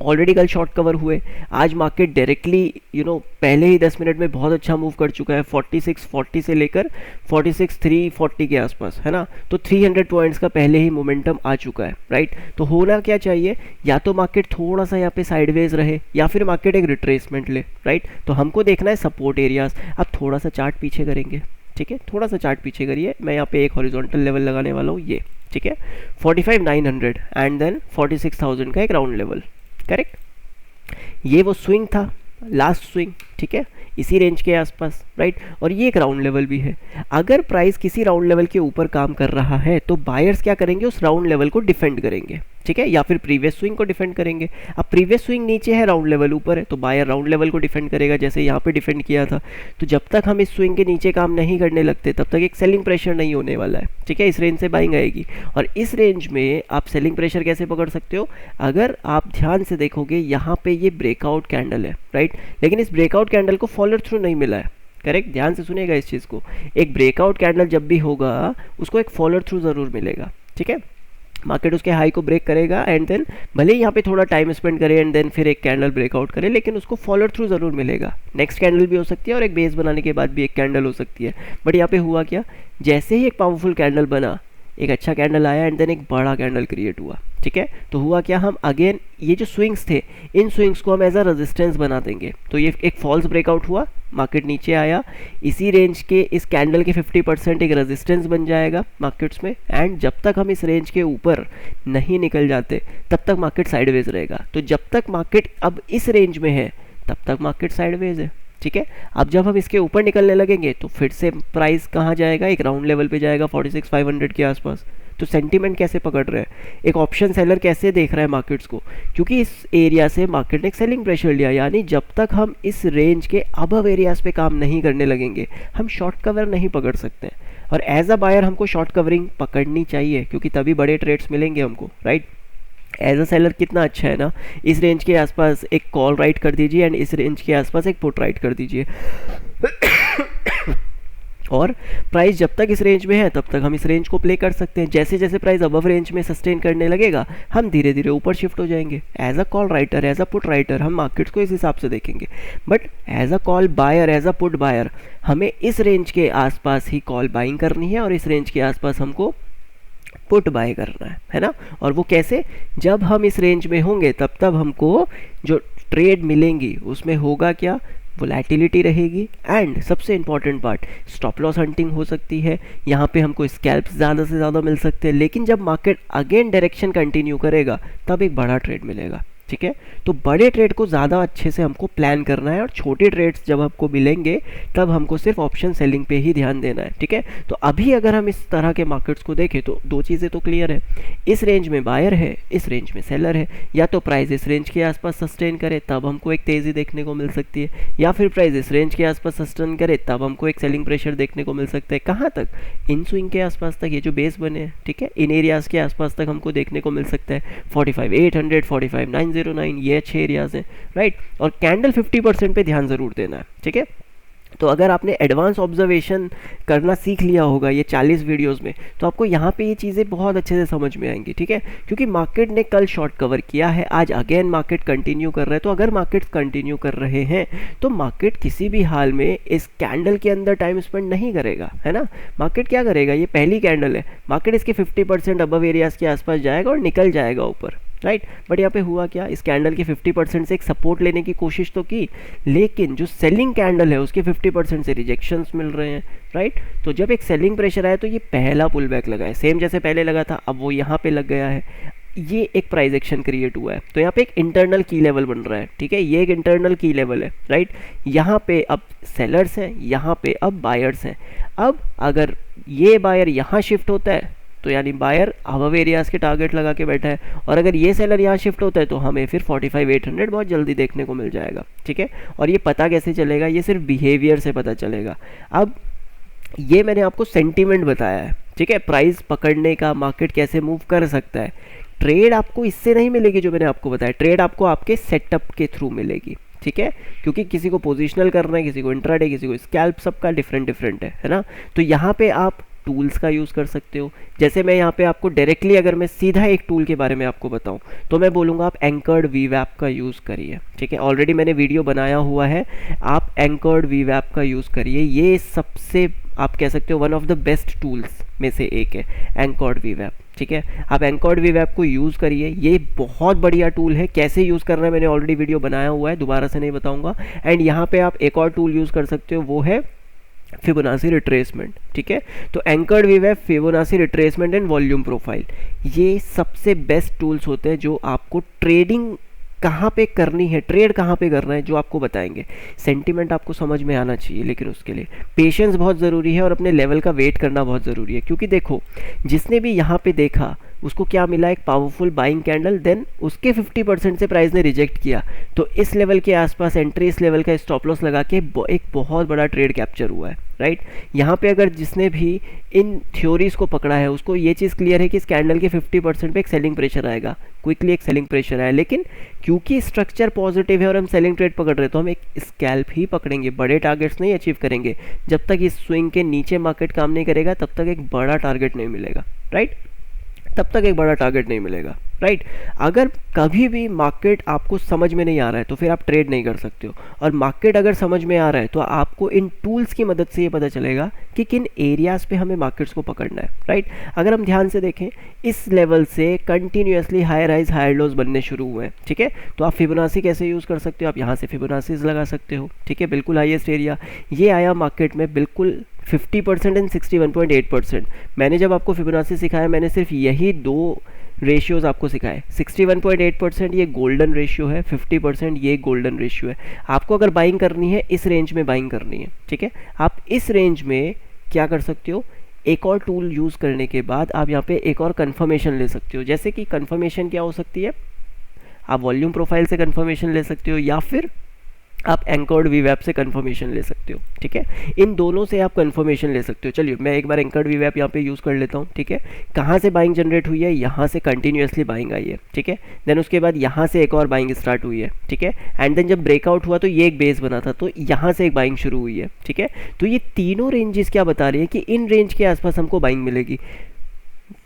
ऑलरेडी कल शॉर्ट कवर हुए, आज मार्केट डायरेक्टली पहले ही 10 मिनट में बहुत अच्छा मूव कर चुका है, 4640 से लेकर 46340 के आसपास, है ना। तो 300 पॉइंट्स का पहले ही मोमेंटम आ चुका है, राइट। तो होना क्या चाहिए, या तो मार्केट थोड़ा सा यहाँ पे साइडवेज रहे या फिर मार्केट एक रिट्रेसमेंट ले, राइट। तो हमको देखना है सपोर्ट एरियाज। अब थोड़ा सा चार्ट पीछे करेंगे, ठीक है, थोड़ा सा चार्ट पीछे करिए, मैं यहाँ पे एक हॉरिजॉन्टल लेवल लगाने वाला हूँ, ये, ठीक है, 45900 एंड देन 46000 का एक राउंड लेवल, करेक्ट। ये वो स्विंग था, लास्ट स्विंग, ठीक है, इसी रेंज के आसपास, राइट। और ये एक राउंड लेवल भी है। अगर प्राइस किसी राउंड लेवल के ऊपर काम कर रहा है तो बायर्स क्या करेंगे, उस राउंड लेवल को डिफेंड करेंगे, ठीक है, या फिर प्रीवियस स्विंग को डिफेंड करेंगे। अब प्रीवियस स्विंग नीचे है, राउंड लेवल ऊपर है, तो बायर राउंड लेवल को डिफेंड करेगा, जैसे यहाँ पे डिफेंड किया था। तो जब तक हम इस स्विंग के नीचे काम नहीं करने लगते तब तक एक सेलिंग प्रेशर नहीं होने वाला है, ठीक है। इस रेंज से बाइंग आएगी और इस रेंज में आप सेलिंग प्रेशर कैसे पकड़ सकते हो, अगर आप ध्यान से देखोगे यहाँ पे ये ब्रेकआउट कैंडल है, राइट, लेकिन इस ब्रेकआउट कैंडल को फॉलो थ्रू नहीं मिला है, करेक्ट। ध्यान से सुनिएगा इस चीज़ को, एक ब्रेकआउट कैंडल जब भी होगा उसको एक फॉलो थ्रू ज़रूर मिलेगा, ठीक है। मार्केट उसके हाई को ब्रेक करेगा एंड देन भले ही यहाँ पे थोड़ा टाइम स्पेंड करे एंड देन फिर एक कैंडल ब्रेकआउट करे, लेकिन उसको फॉलो थ्रू ज़रूर मिलेगा। नेक्स्ट कैंडल भी हो सकती है और एक बेस बनाने के बाद भी एक कैंडल हो सकती है। बट यहाँ पे हुआ क्या, जैसे ही एक पावरफुल कैंडल बना, एक अच्छा कैंडल आया एंड देन एक बड़ा कैंडल क्रिएट हुआ, ठीक है। तो हुआ क्या, हम अगेन ये जो स्विंग्स थे, इन स्विंग्स को हम एज अ रेजिस्टेंस बना देंगे। तो ये एक फॉल्स ब्रेकआउट हुआ, मार्केट नीचे आया, इसी रेंज के इस कैंडल के 50% एक रेजिस्टेंस बन जाएगा मार्केट्स में। एंड जब तक हम इस रेंज के ऊपर नहीं निकल जाते तब तक मार्केट साइडवेज रहेगा। तो जब तक मार्केट अब इस रेंज में है तब तक मार्केट साइडवेज है, ठीक है। अब जब हम इसके ऊपर निकलने लगेंगे तो फिर से प्राइस कहाँ जाएगा, एक राउंड लेवल पे जाएगा 46500 के आसपास। तो सेंटीमेंट कैसे पकड़ रहे हैं, एक ऑप्शन सेलर कैसे देख रहा है मार्केट्स को, क्योंकि इस एरिया से मार्केट ने एक सेलिंग प्रेशर लिया, यानी जब तक हम इस रेंज के अबव एरियाज पे काम नहीं करने लगेंगे हम शॉर्ट कवर नहीं पकड़ सकते। और एज अ बायर हमको शॉर्ट कवरिंग पकड़नी चाहिए, क्योंकि तभी बड़े ट्रेड्स मिलेंगे हमको, राइट। एज अ सेलर कितना अच्छा है ना, इस रेंज के आसपास एक कॉल राइट कर दीजिए एंड इस रेंज के आसपास एक पुट राइट कर दीजिए और प्राइस जब तक इस रेंज में है तब तक हम इस रेंज को प्ले कर सकते हैं। जैसे जैसे प्राइस अबव रेंज में सस्टेन करने लगेगा हम धीरे धीरे ऊपर शिफ्ट हो जाएंगे। As a call writer, as a put writer हम मार्केट्स को इस हिसाब से देखेंगे। But as a call buyer, as a put buyer हमें इस रेंज के आसपास ही कॉल बाइंग करनी है और इस रेंज के आसपास हमको पुट बाय करना है ना। और वो कैसे, जब हम इस रेंज में होंगे तब हमको जो ट्रेड मिलेंगी उसमें होगा क्या, वोलेटिलिटी रहेगी एंड सबसे important part stop loss hunting हो सकती है। यहाँ पे हमको स्कैल्प्स ज़्यादा से ज़्यादा मिल सकते हैं, लेकिन जब मार्केट अगेन डायरेक्शन कंटिन्यू करेगा तब एक बड़ा ट्रेड मिलेगा, ठीक है। तो बड़े ट्रेड को ज़्यादा अच्छे से हमको प्लान करना है और छोटे ट्रेड्स जब आपको मिलेंगे तब हमको सिर्फ ऑप्शन सेलिंग पे ही ध्यान देना है, ठीक है। तो अभी अगर हम इस तरह के मार्केट्स को देखें तो दो चीज़ें तो क्लियर है, इस रेंज में बायर है, इस रेंज में सेलर है। या तो प्राइस इस रेंज के आसपास सस्टेन करे तब हमको एक तेज़ी देखने को मिल सकती है, या फिर प्राइस इस रेंज के आसपास सस्टेन करे तब हमको एक सेलिंग प्रेशर देखने को मिल सकता है। कहाँ तक, इन स्विंग के आसपास तक, ये जो बेस बने हैं, ठीक है, इन एरियाज़ के आसपास तक हमको देखने को मिल सकता है। 45800, 45909 ये अच्छे एरियाज हैं, राइट। और कैंडल 50% पे ध्यान ज़रूर देना है, ठीक है। तो अगर आपने एडवांस ऑब्जर्वेशन करना सीख लिया होगा ये 40 वीडियोस में, तो आपको यहाँ पे ये चीज़ें बहुत अच्छे से समझ में आएंगी, ठीक है। क्योंकि मार्केट ने कल शॉर्ट कवर किया है, आज अगेन मार्केट कंटिन्यू कर रहा है। तो अगर मार्केट कंटिन्यू कर रहे हैं तो मार्केट किसी भी हाल में इस कैंडल के अंदर टाइम स्पेंड नहीं करेगा, है ना। मार्केट क्या करेगा, ये पहली कैंडल है, मार्केट इसके 50% अबव एरियाज़ के आसपास जाएगा और निकल जाएगा ऊपर, राइट। बट यहाँ पे हुआ क्या, इस कैंडल के 50% से एक सपोर्ट लेने की कोशिश तो की, लेकिन जो सेलिंग कैंडल है उसके 50% से रिजेक्शंस मिल रहे हैं, राइट। तो जब एक सेलिंग प्रेशर आया तो ये पहला पुल बैक लगा है, सेम जैसे पहले लगा था, अब वो यहाँ पे लग गया है, ये एक प्राइस एक्शन क्रिएट हुआ है। तो यहाँ पे एक इंटरनल की लेवल बन रहा है, ठीक है, ये एक इंटरनल की लेवल है, राइट। यहाँ पे अब सेलर्स हैं, यहाँ पे अब बायर्स हैं। अब अगर ये बायर यहाँ शिफ्ट होता है तो यानी बायर अबव एरियाज़ के टारगेट लगा के बैठा है, और अगर ये सेलर यहाँ शिफ्ट होता है तो हमें फिर 45,800 बहुत जल्दी देखने को मिल जाएगा, ठीक है। और ये पता कैसे चलेगा, ये सिर्फ बिहेवियर से पता चलेगा। अब ये मैंने आपको सेंटीमेंट बताया है, ठीक है, प्राइस पकड़ने का, मार्केट कैसे मूव कर सकता है। ट्रेड आपको इससे नहीं मिलेगी जो मैंने आपको बताया, ट्रेड आपको आपके सेटअप के थ्रू मिलेगी, ठीक है। क्योंकि किसी को पोजिशनल करना है, किसी को इंट्राडे, किसी को स्कैल्प, सबका डिफरेंट है ना। तो यहाँ पे आप टूल्स का यूज़ कर सकते हो। जैसे मैं यहाँ पे आपको डायरेक्टली अगर मैं सीधा एक टूल के बारे में आपको बताऊँ तो मैं बोलूँगा आप एंकर्ड वीवैप का यूज़ करिए, ठीक है। ऑलरेडी मैंने वीडियो बनाया हुआ है, आप एंकर्ड वीवैप का यूज़ करिए। ये सबसे आप कह सकते हो one of the best tools में से एक है एंकर्ड वीवैप, ठीक है। आप एंकर्ड वीवैप को यूज़ करिए, ये बहुत बढ़िया टूल है। कैसे यूज़ करना है मैंने ऑलरेडी वीडियो बनाया हुआ है, दोबारा से नहीं बताऊँगा। एंड यहाँ पे आप एक और टूल यूज़ कर सकते हो, वो है फिबोनाची रिट्रेसमेंट, ठीक है। तो एंकर्ड वीवैप, Fibonacci retracement and volume profile, ये सबसे बेस्ट टूल्स होते हैं जो आपको ट्रेडिंग कहाँ पे करनी है, ट्रेड कहाँ पे करना है, जो आपको बताएंगे। सेंटीमेंट आपको समझ में आना चाहिए, लेकिन उसके लिए पेशेंस बहुत ज़रूरी है और अपने लेवल का वेट करना बहुत ज़रूरी है। क्योंकि देखो, जिसने भी यहाँ पे देखा उसको क्या मिला, एक पावरफुल बाइंग कैंडल, देन उसके 50% से प्राइस ने रिजेक्ट किया, तो इस लेवल के आसपास एंट्री, इस लेवल का स्टॉप लॉस लगा के एक बहुत बड़ा ट्रेड कैप्चर हुआ है, राइट। यहाँ पे अगर जिसने भी इन थ्योरीज को पकड़ा है उसको ये चीज़ क्लियर है कि इस कैंडल के 50% पे एक सेलिंग प्रेशर आएगा, क्विकली एक सेलिंग प्रेशर आया। लेकिन क्योंकि स्ट्रक्चर पॉजिटिव है और हम सेलिंग ट्रेड पकड़ रहे हैं तो हम एक स्कैल्प ही पकड़ेंगे, बड़े टारगेट्स नहीं अचीव करेंगे। जब तक इस स्विंग के नीचे मार्केट काम नहीं करेगा तब तक एक बड़ा टारगेट नहीं मिलेगा, राइट, तब तक एक बड़ा टारगेट नहीं मिलेगा, राइट। अगर कभी भी मार्केट आपको समझ में नहीं आ रहा है तो फिर आप ट्रेड नहीं कर सकते हो, और मार्केट अगर समझ में आ रहा है तो आपको इन टूल्स की मदद से ये पता चलेगा कि किन एरियाज़ पे हमें मार्केट्स को पकड़ना है, राइट। अगर हम ध्यान से देखें, इस लेवल से continuously higher highs higher lows बनने शुरू हुए हैं, ठीक है। तो आप फिबोनाची कैसे यूज़ कर सकते हो, आप यहाँ से फिबोनाचीज लगा सकते हो, ठीक है। बिल्कुल हाईएस्ट एरिया ये आया मार्केट में, बिल्कुल 50% एंड 61.8%। मैंने जब आपको फिबोनाची सिखाया मैंने सिर्फ यही दो रेशियोज़ आपको सिखाए। 61.8% ये गोल्डन रेशियो है, 50% ये गोल्डन रेशियो है। आपको अगर बाइंग करनी है इस रेंज में बाइंग करनी है, ठीक है। आप इस रेंज में क्या कर सकते हो, एक और टूल यूज़ करने के बाद आप यहाँ पे एक और कंफर्मेशन ले सकते हो। जैसे कि कंफर्मेशन क्या हो सकती है, आप वॉल्यूम प्रोफाइल से कंफर्मेशन ले सकते हो या फिर आप एंकर्ड वीवैप से कंफर्मेशन ले सकते हो, ठीक है। इन दोनों से आप कंफर्मेशन ले सकते हो। चलिए मैं एक बार एंकर्ड वीवैप यहाँ पे यूज़ कर लेता हूँ, ठीक है। कहाँ से बाइंग जनरेट हुई है, यहाँ से कंटिन्यूसली बाइंग आई है, ठीक है। देन उसके बाद यहाँ से एक और बाइंग स्टार्ट हुई है, ठीक है। एंड देन जब ब्रेकआउट हुआ तो ये एक बेस बना था, तो यहाँ से एक बाइंग शुरू हुई है, ठीक है। तो ये तीनों रेंजेस क्या बता रही है कि इन रेंज के आसपास हमको बाइंग मिलेगी।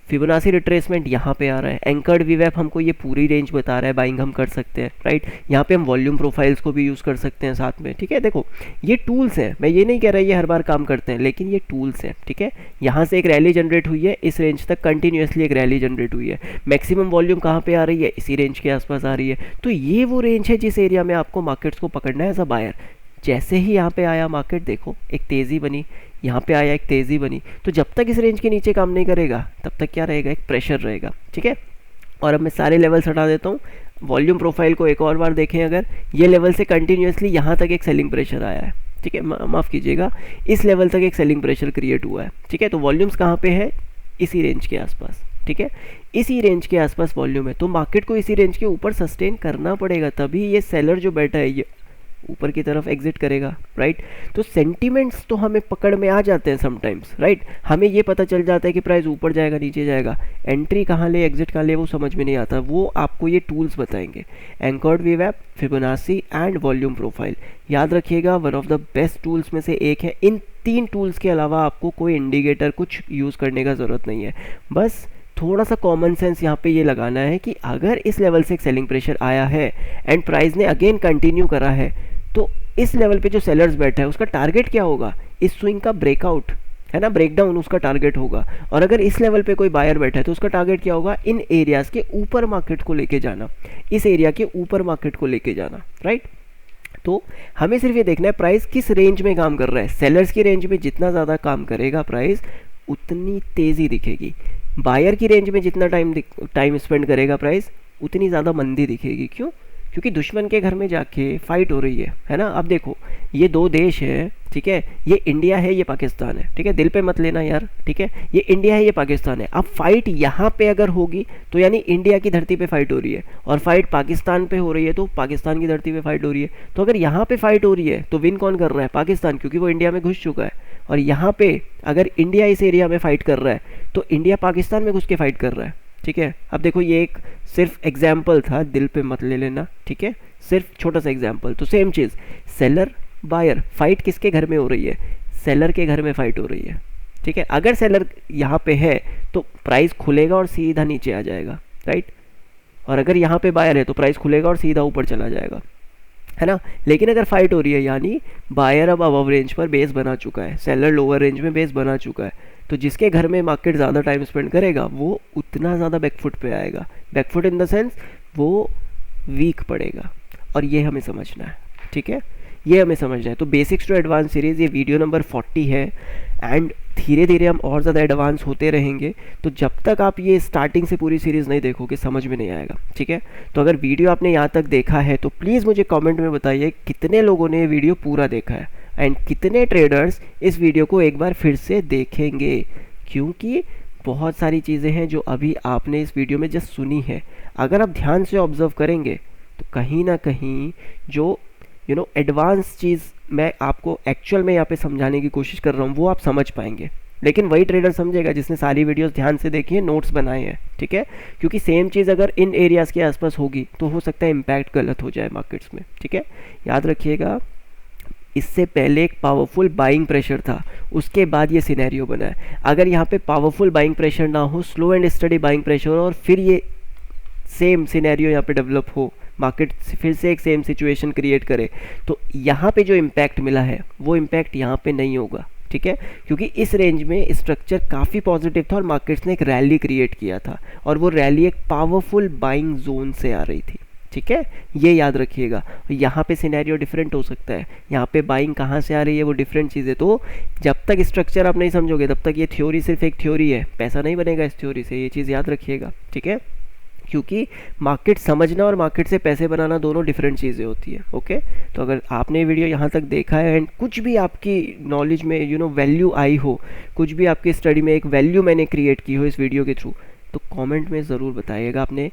फिबोनाची रिट्रेसमेंट यहाँ पे आ रहा है, एंकर्ड वीवैप हमको ये पूरी रेंज बता रहा है, बाइंग हम कर सकते हैं, राइट। यहाँ पे हम वॉल्यूम प्रोफाइल्स को भी यूज़ कर सकते हैं साथ में, ठीक है। देखो ये टूल्स हैं, मैं ये नहीं कह रहा ये हर बार काम करते हैं, लेकिन ये टूल्स हैं, ठीक है। यहाँ से एक रैली जनरेट हुई है, इस रेंज तक कंटिन्यूसली एक रैली जनरेट हुई है। मैक्सिमम वॉल्यूम कहाँ पे आ रही है, इसी रेंज के आसपास आ रही है। तो ये वो रेंज है जिस एरिया में आपको मार्केट्स को पकड़ना है एज अ बायर। जैसे ही यहाँ पे आया मार्केट, देखो एक तेज़ी बनी, यहाँ पे आया एक तेज़ी बनी, तो जब तक इस रेंज के नीचे काम नहीं करेगा तब तक क्या रहेगा, एक प्रेशर रहेगा, ठीक है। और अब मैं सारे लेवल्स हटा देता हूँ, वॉल्यूम प्रोफाइल को एक और बार देखें। अगर ये लेवल से कंटिन्यूसली यहाँ तक एक सेलिंग प्रेशर आया है, ठीक है, माफ़ कीजिएगा, इस लेवल तक एक सेलिंग प्रेशर क्रिएट हुआ है, ठीक है। तो वॉल्यूम्स कहाँ पे है, इसी रेंज के आसपास, ठीक है, इसी रेंज के आसपास वॉल्यूम है। तो मार्केट को इसी रेंज के ऊपर सस्टेन करना पड़ेगा, तभी ये सेलर जो बैठा है ये ऊपर की तरफ एग्जिट करेगा, राइट। तो सेंटिमेंट्स तो हमें पकड़ में आ जाते हैं समटाइम्स, राइट। हमें ये पता चल जाता है कि प्राइस ऊपर जाएगा नीचे जाएगा, एंट्री कहाँ ले एग्जिट कहाँ ले वो समझ में नहीं आता, वो आपको ये टूल्स बताएंगे, anchored VWAP, Fibonacci and volume profile. याद रखिएगा one of the best tools में से एक है। इन 3 टूल्स के अलावा आपको कोई इंडिकेटर कुछ यूज़ करने का ज़रूरत नहीं है, बस थोड़ा सा कॉमन सेंस यहाँ पे ये लगाना है कि अगर इस लेवल से एक सेलिंग प्रेशर आया है एंड प्राइस ने अगेन कंटिन्यू करा है, तो इस लेवल पे जो सेलर्स बैठा है उसका टारगेट क्या होगा, इस स्विंग का ब्रेकआउट है ना, ब्रेकडाउन उसका टारगेट होगा। और अगर इस लेवल पे कोई बायर बैठा है तो उसका टारगेट क्या होगा, इन एरियाज़ के ऊपर मार्केट को लेके जाना, इस एरिया के ऊपर मार्केट को लेके जाना, राइट। तो हमें सिर्फ ये देखना है प्राइस किस रेंज में काम कर रहा है। सेलर्स की रेंज में जितना ज़्यादा काम करेगा प्राइस उतनी तेज़ी दिखेगी, बायर की रेंज में जितना टाइम स्पेंड करेगा प्राइस उतनी ज़्यादा मंदी दिखेगी। क्यों? क्योंकि दुश्मन के घर में जाके फाइट हो रही है ना। अब देखो ये 2 देश है, ठीक है, ये इंडिया है ये पाकिस्तान है, ठीक है, दिल पे मत लेना यार, ठीक है, ये इंडिया है ये पाकिस्तान है। अब फाइट यहाँ पे अगर होगी तो यानी इंडिया की धरती पे फाइट हो रही है, और फाइट पाकिस्तान पे हो रही है तो पाकिस्तान की धरती पे फाइट हो रही है। तो अगर यहाँ पे फाइट हो रही है तो विन कौन कर रहा है, पाकिस्तान, क्योंकि वो इंडिया में घुस चुका है। और यहाँ पे अगर इंडिया इस एरिया में फाइट कर रहा है तो इंडिया पाकिस्तान में घुस के फाइट कर रहा है, ठीक है। अब देखो ये एक सिर्फ एग्जाम्पल था, दिल पे मत ले लेना, ठीक है, सिर्फ छोटा सा एग्जाम्पल। तो सेम चीज़, सेलर बायर, फाइट किसके घर में हो रही है, सेलर के घर में फाइट हो रही है, ठीक है। अगर सेलर यहाँ पे है तो प्राइस खुलेगा और सीधा नीचे आ जाएगा, राइट। और अगर यहाँ पे बायर है तो प्राइस खुलेगा और सीधा ऊपर चला जाएगा, है ना। लेकिन अगर फाइट हो रही है यानी बायर अब अबव रेंज पर बेस बना चुका है, सेलर लोअर रेंज में बेस बना चुका है, तो जिसके घर में मार्केट ज़्यादा टाइम स्पेंड करेगा वो उतना ज़्यादा बैकफुट पे आएगा। बैकफुट इन द सेंस वो वीक पड़ेगा, और ये हमें समझना है, ठीक है, ये हमें समझना है। तो बेसिक्स टू एडवांस सीरीज़ ये वीडियो नंबर 40 है, एंड धीरे धीरे हम और ज़्यादा एडवांस होते रहेंगे। तो जब तक आप ये स्टार्टिंग से पूरी सीरीज़ नहीं देखोगे समझ में नहीं आएगा, ठीक है। तो अगर वीडियो आपने यहाँ तक देखा है तो प्लीज़ मुझे कमेंट में बताइए कितने लोगों ने ये वीडियो पूरा देखा है, एंड कितने ट्रेडर्स इस वीडियो को एक बार फिर से देखेंगे, क्योंकि बहुत सारी चीज़ें हैं जो अभी आपने इस वीडियो में जस्ट सुनी है। अगर आप ध्यान से ऑब्जर्व करेंगे तो कहीं ना कहीं जो एडवांस चीज़ मैं आपको एक्चुअल में यहाँ पे समझाने की कोशिश कर रहा हूँ वो आप समझ पाएंगे। लेकिन वही ट्रेडर समझेगा जिसने सारी वीडियोस ध्यान से देखी है, नोट्स बनाए हैं, ठीक है। क्योंकि सेम चीज़ अगर इन एरियाज़ के आसपास होगी तो हो सकता है इम्पैक्ट गलत हो जाए मार्केट्स में, ठीक है। याद रखिएगा इससे पहले एक पावरफुल बाइंग प्रेशर था, उसके बाद ये सिनेरियो बना है। अगर यहाँ पे पावरफुल बाइंग प्रेशर ना हो, slow and study buying pressure, और फिर ये सेम सिनेरियो यहाँ पे डेवलप हो, मार्केट फिर से एक सेम सिचुएशन क्रिएट करे, तो यहाँ पे जो इम्पैक्ट मिला है वो इम्पैक्ट यहाँ पे नहीं होगा, ठीक है। क्योंकि इस रेंज में स्ट्रक्चर काफ़ी पॉजिटिव था और मार्केट्स ने एक रैली क्रिएट किया था, और वो रैली एक पावरफुल बाइंग जोन से आ रही थी, ठीक है, ये याद रखिएगा। यहाँ पे सिनेरियो डिफरेंट हो सकता है, यहाँ पे बाइंग कहाँ से आ रही है वो डिफरेंट चीज़ है। तो जब तक स्ट्रक्चर आप नहीं समझोगे तब तक ये थ्योरी सिर्फ एक थ्योरी है, पैसा नहीं बनेगा इस थ्योरी से, ये चीज़ याद रखिएगा, ठीक है। क्योंकि मार्केट समझना और मार्केट से पैसे बनाना दोनों डिफरेंट चीज़ें होती है, ओके। तो अगर आपने वीडियो यहाँ तक देखा है एंड कुछ भी आपकी नॉलेज में वैल्यू आई हो, कुछ भी आपकी स्टडी में एक वैल्यू मैंने क्रिएट की हो इस वीडियो के थ्रू, तो कमेंट में ज़रूर बताइएगा आपने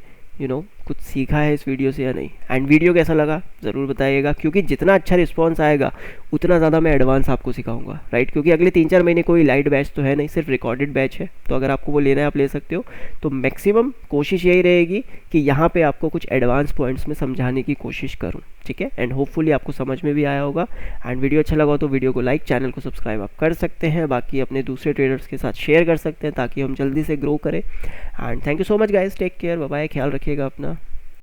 कुछ सीखा है इस वीडियो से या नहीं, एंड वीडियो कैसा लगा ज़रूर बताइएगा। क्योंकि जितना अच्छा रिस्पांस आएगा उतना ज़्यादा मैं एडवांस आपको सिखाऊंगा, राइट। क्योंकि अगले 3-4 महीने कोई लाइट बैच तो है नहीं, सिर्फ रिकॉर्डेड बैच है, तो अगर आपको वो लेना है आप ले सकते हो। तो मैक्सिमम कोशिश यही रहेगी कि यहाँ पे आपको कुछ एडवांस पॉइंट्स में समझाने की कोशिश करूँ, ठीक है। एंड होपफुली आपको समझ में भी आया होगा, एंड वीडियो अच्छा लगा तो वीडियो को लाइक, चैनल को सब्सक्राइब आप कर सकते हैं, बाकी अपने दूसरे ट्रेडर्स के साथ शेयर कर सकते हैं ताकि हम जल्दी से ग्रो करें। And thank you so much guys, take care, bye bye, ख्याल रखिएगा अपना।